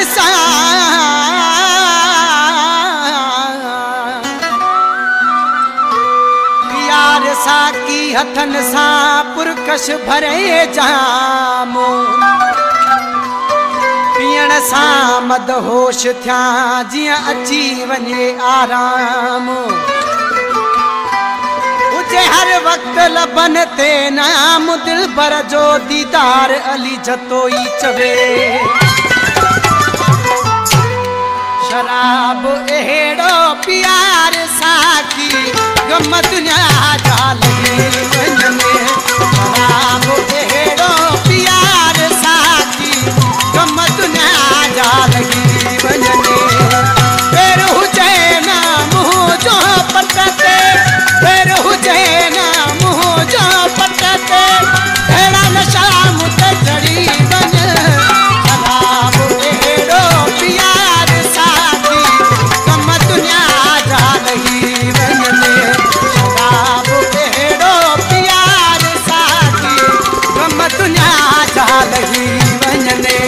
सा प्यार सा की हथन सा पुरकश भरे जामो पीअण सा मदहोश थिया जिया अची वने आराम उजे हर वक्त लबन ते नाम दिल पर जो दीदार अली जतोई चवे शराब एड़ो प्यार साकी गम दुनिया जा लगी वञने शराब एड़ो प्यार साकी गम दुनिया जा लगी वञने फिर हुजे ना मुंह जो पटते फिर हुजे ना मुंह जो पटते अहिड़ा नशा मुते चढ़ी वञ शराब एड़ो प्यार साकी गम दुनिया जा लगी वञने शराब एड़ो प्यार साकी गम दुनिया जा लगी वञने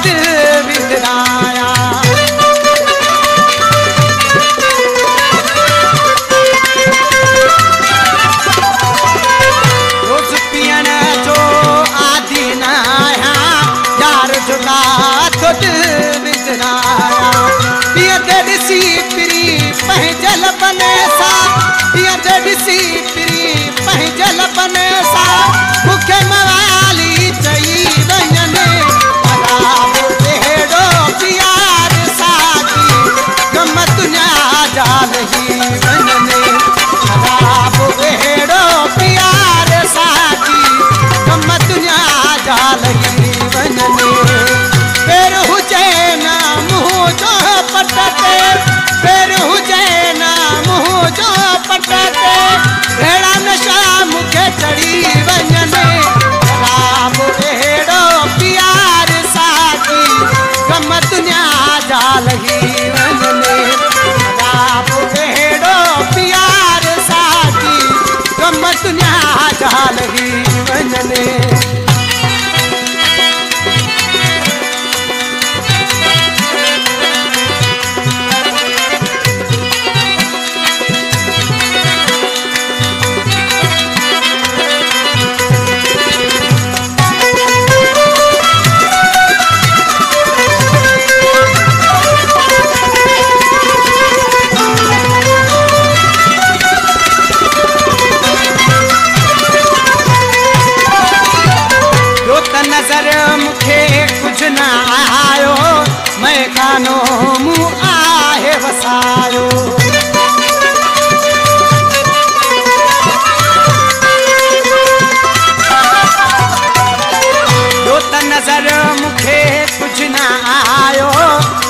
दिल विदराया रोज पियण जो आदि न आया यार जुदा तो दिल विदराया पियते ॾिसी पिरी पंहिंजल बने सा पियते ॾिसी पिरी पंहिंजल बने सा मूंखे मवाली चई वञने शराब एड़ो प्यार साकी गम दुनिया जा लगी वञने शराब एड़ो प्यार साकी गम दुनिया जा लगी वञने फिर हुजे ना मुंह जो पटते फिर हुजे ना मुंह जो पटते अहिड़ा नशा मूंखे चढ़ी वञने शराब एड़ो प्यार साकी गम दुनिया जा लगी वञने शराब एड़ो प्यार साकी गम दुनिया जा लगी वञने नजर मुखे कुछ न आयो मैं कानो मुँह आहे वसायो नजर मुखे कुछ न आयो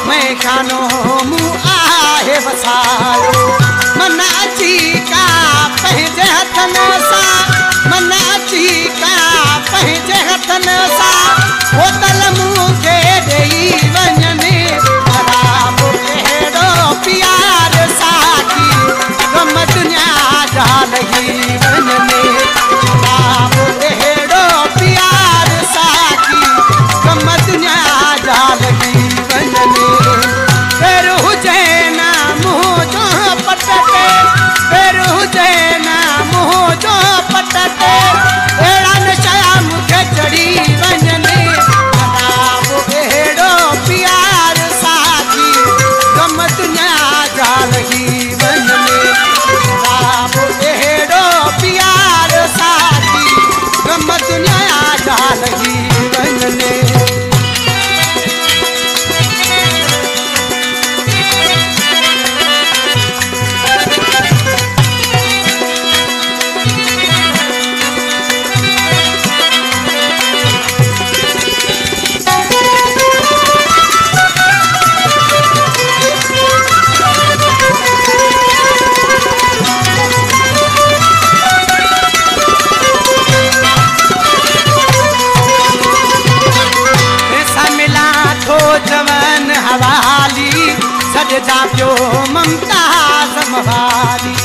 मैं कानो मुँह आहे वसायो मन अची का पंहिंजे हथन सा मन अची का पंहिंजे हथन सा बोतल मूंखे ॾेई वञने शराब एड़ो प्यार साकी गम दुनिया जा लगी वञने शराब एड़ो प्यार साकी गम दुनिया जा लगी वञने फिर हुजे ना मुंह जो पटते फिर हुजे ना मुंह जो पटते अहिड़ा नशा मूंखे चढ़ी वञने पियो मुमताज़ मवाली।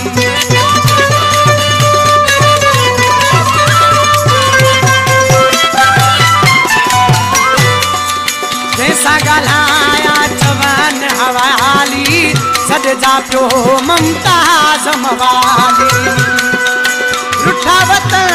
जैसा ॻाल्हाया चवनि हवाली सॾिजा पियो मुमताज़ मवाली। रुठा वतन